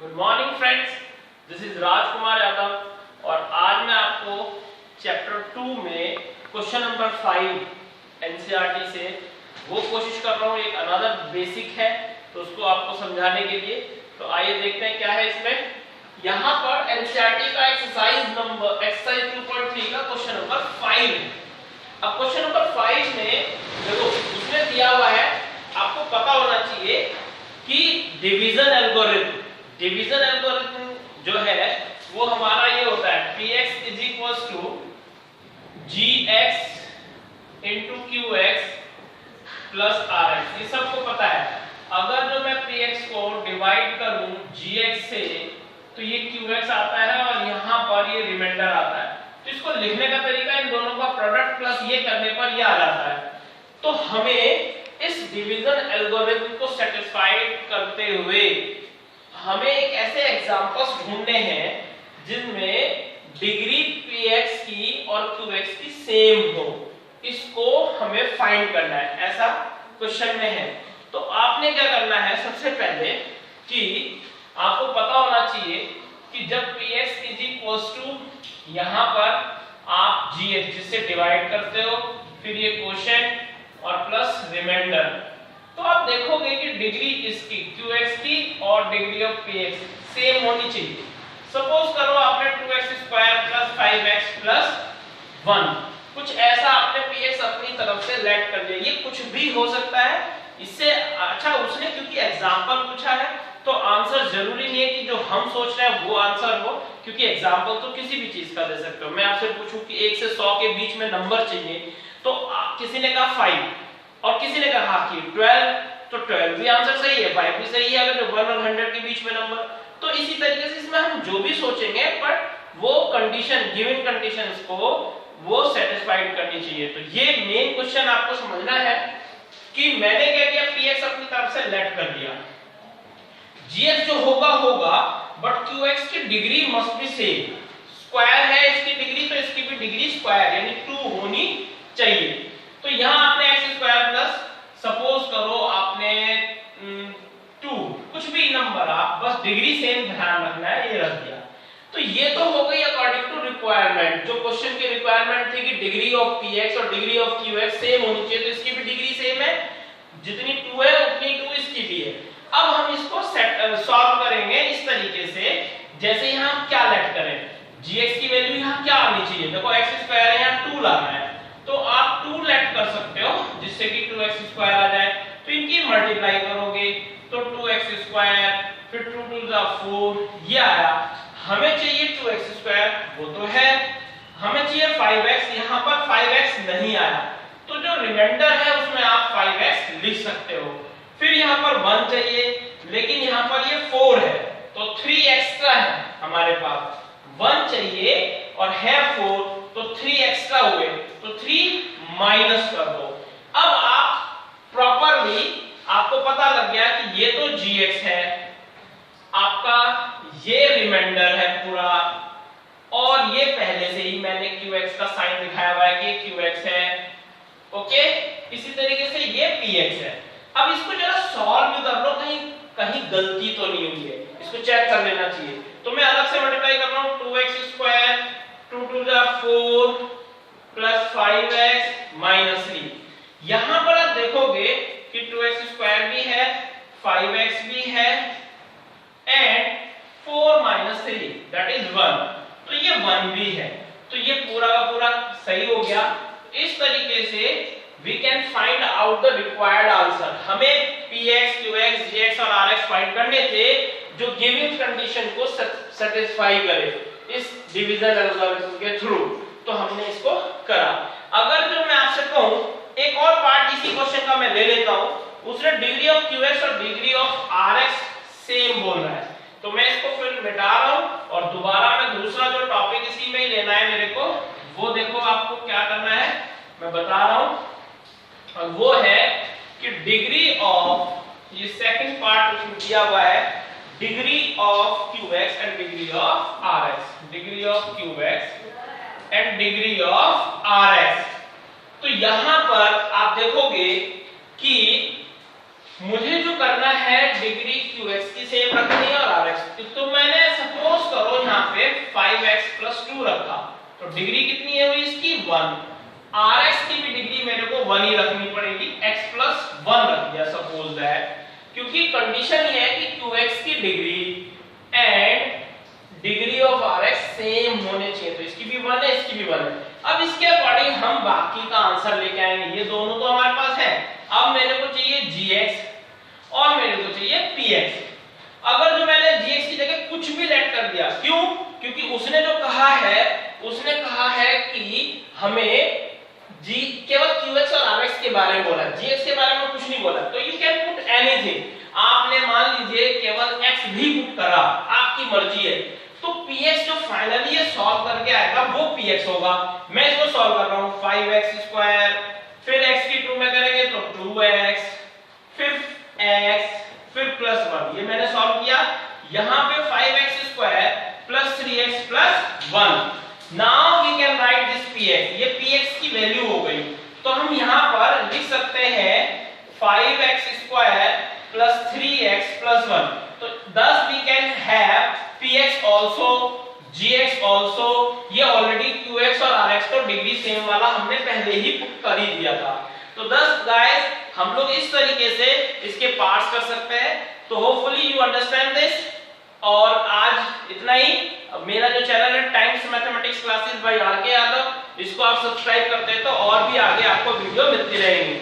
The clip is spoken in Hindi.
Good morning friends, this is Rajkumar Yadav और आज मैं आपको चैप्टर 2 में क्वेश्चन नंबर 5 एनसीईआरटी से वो कोशिश कर रहा हूँ। एक अनदर बेसिक है तो उसको आपको समझाने के लिए। तो आइए देखते हैं क्या है इसमें। यहाँ पर एनसीईआरटी का एक्सरसाइज 2.3 का क्वेश्चन नंबर 5 है। अब क्वेश्चन नंबर 5 में देखो उसमें दिया हुआ है, आपको पता होना चाहिए कि डिवीजन एल्गोरिथम जो है वो हमारा ये होता है px is equal to gx into qx plus rx। ये सबको पता है। अगर जो मैं px को डिवाइड करूं gx से तो ये qx आता है और यहाँ पर ये रिमाइंडर आता है। तो इसको लिखने का तरीका इन दोनों का प्रोडक्ट प्लस ये करने पर ये आ जाता है। तो हमें इस डिवीजन एल्गोरिथम को सेटिस्फाइड करते हुए हमें एक ऐसे एग्जांपल्स ढूंढने हैं जिनमें डिग्री px की और qx की सेम हो। इसको हमें फाइंड करना है, ऐसा क्वेश्चन में है। तो आपने क्या करना है, सबसे पहले कि आपको पता होना चाहिए कि जब px इज इक्वल टू यहाँ पर आप gx जिससे डिवाइड करते हो, फिर ये क्वोशिएंट और प्लस रिमाइंडर, तो आप देखोगे कि डिग्री इसकी qx की और डिग्री ऑफ px सेम होनी चाहिए। सपोज करो आपने 2x square plus 5x plus 1 कुछ ऐसा आपने px अपनी तरफ से लेट कर दिया। ये कुछ भी हो सकता है इससे। अच्छा, उसने क्योंकि एग्जांपल पूछा है तो आंसर जरूरी नहीं है कि जो हम सोच रहे हैं वो आंसर हो, क्योंकि एग्जांपल तो किसी भी चीज का दे सकते हो। मैं आपसे पूछूं कि 1 से 100 के बीच में नंबर चाहिए, तो किसी ने कहा 5 और किसी ने कहा कि 12, तो 12 भी आंसर सही है, 5 भी सही है अगर 1 और 100 के बीच में नंबर। तो इसी तरीके से इसमें हम जो भी सोचेंगे बट वो कंडीशन, गिवन कंडीशंस को वो सेटिस्फाइड करनी चाहिए। तो ये मेन क्वेश्चन आपको समझना है कि मैंने क्या किया, px अपनी तरफ से लेट कर दिया, gx जो होगा बट qx की degree must be same. Square है इसकी डिग्री तो इसकी भी डिग्री स्क्वायर यानी 2 होनी चाहिए। तो यहाँ आपने x स्क्वायर प्लस सपोज करो आपने 2 कुछ भी नंबर, आप बस डिग्री सेम ध्यान रखना है, ये रख दिया। तो ये तो हो गई अकॉर्डिंग टू रिक्वायरमेंट। जो क्वेश्चन की रिक्वायरमेंट थी कि डिग्री ऑफ px और डिग्री ऑफ qx सेम होनी चाहिए, तो इसकी भी डिग्री सेम है, जितनी 2 है उतनी 2 इसकी भी है। अब हम इसको सॉल्व करेंगे इस तरीके से, जैसे यहाँ हम क्या लेट करें, gx की वैल्यू यहाँ क्या आनी चाहिए। देखो x स्क्वायर है, यहाँ 2 लाना है, तो आप 2 लेट कर सकते हो जिससे कि 2x स्क्वायर आ जाए। तो इनकी मल्टीप्लाई करोगे तो 2x स्क्वायर फिर 2 2 4, ये आया। हमें चाहिए 2x स्क्वायर, वो तो है। हमें चाहिए 5x, यहाँ पर 5x नहीं आया, तो जो रिमाइंडर है उसमें आप 5x लिख सकते हो। फिर यहाँ पर 1 चाहिए, लेकिन यहाँ पर ये 4 है तो 3 एक्स्ट्रा है हमारे पास। 1 चाहिए और है 4 तो 3 एक्स्ट्रा हुए, तो 3 माइनस कर दो। अब आप प्रॉपरली, आपको पता लग गया कि ये तो gx है आपका, ये रिमाइंडर है पूरा, और ये पहले से ही मैंने qx का साइन दिखाया हुआ है कि qx है। ओके, इसी तरीके से ये px है। अब इसको जरा सॉल्व कर लो, कहीं गलती तो नहीं हुई है, इसको चेक कर लेना चाहिए। तो मैं अलग से मल्टीप्लाई कर रहा हूं, 2x square 2 2 4 plus 5x minus 3। यहां पर आप देखोगे कि 2x स्क्वायर भी है, 5x भी है एंड 4 माइनस 3 दैट इज 1, तो ये 1 भी है। तो ये पूरा का पूरा सही हो गया। इस तरीके से we can find out the required answer। हमें px, qx, gx और rx फाइंड करने थे जो गिवन कंडीशन को सेटिस्फाई करे इस डिवीजन एल्गोरिथम के थ्रू। तो हमने इसको करा। अगर जो मैं आपसे कहूं, एक और पार्ट इसी क्वेश्चन का मैं ले लेता हूं, उसने डिग्री ऑफ qx और डिग्री ऑफ rx सेम बोल रहा है, तो मैं इसको फिर मिटा रहा हूं और दोबारा मैं दूसरा जो टॉपिक इसी में ही लेना है मेरे को, वो देखो आपको क्या करना है मैं बता रहा हूं, और वो है कि डिग्री ऑफ, ये सेकंड पार्ट उसमें दिया हुआ है, degree of qx and degree of rx, degree of qx and degree of rx। तो यहां पर आप देखोगे कि मुझे जो करना है डिग्री qx की सेम रखनी है और rx पे 5x+2 रखा तो डिग्री कितनी है हुई इसकी 1। Rx की भी डिग्री मेरे को 1 ही रखनी पड़ेगी, x+1 रख दिया सपोज दैट, क्योंकि कंडीशन ये है कि qx की degree and degree of Rx same होने चाहिए, तो इसकी भी 1 है इसकी भी 1 है। अब इसके अकॉर्डिंग हम बाकी का आंसर लेके आएंगे, ये दोनों तो हमारे पास है। अब मेरे को चाहिए gx और मेरे को चाहिए px। अगर जो मैंने gx की जगह कुछ भी लेट कर दिया, क्यों? क्योंकि उसने जो कहा है, उसने कहा है कि हमें g केवल qx और rx के बारे में बोला, gx के बारे में कुछ नहीं बोला, तो यू कैन पुट एनीथिंग। आपने मान लीजिए केवल x भी पुट करा, आपकी मर्जी है, तो px जो फाइनली ये सॉल्व करके आएगा वो px होगा। मैं इसको सॉल्व कर रहा हूं, 5x², फिर x की 2 में करेंगे तो 2x, फिर x, फिर +1, ये मैंने सॉल्व किया। यहां पे 5x² + 3x + 1। Now we can write this px, ये px की वैल्यू हो गई, तो हम यहां पर लिख सकते हैं 5x² + 3x + 1, तो thus we can have px also gx also। ये ऑलरेडी qx और rx तो डिग्री सेम वाला हमने पहले ही पुट कर ही दिया था। तो thus guys हम लोग इस तरीके से इसके पार्ट्स कर सकते हैं। तो होपफुली यू अंडरस्टैंड दिस। और आज इतना ही। अब मेरा जो चैनल है times mathematics classes by R K Yadav, इसको आप सब्सक्राइब करते हैं तो और भी आगे आपको वीडियो मिलती रहेंगी।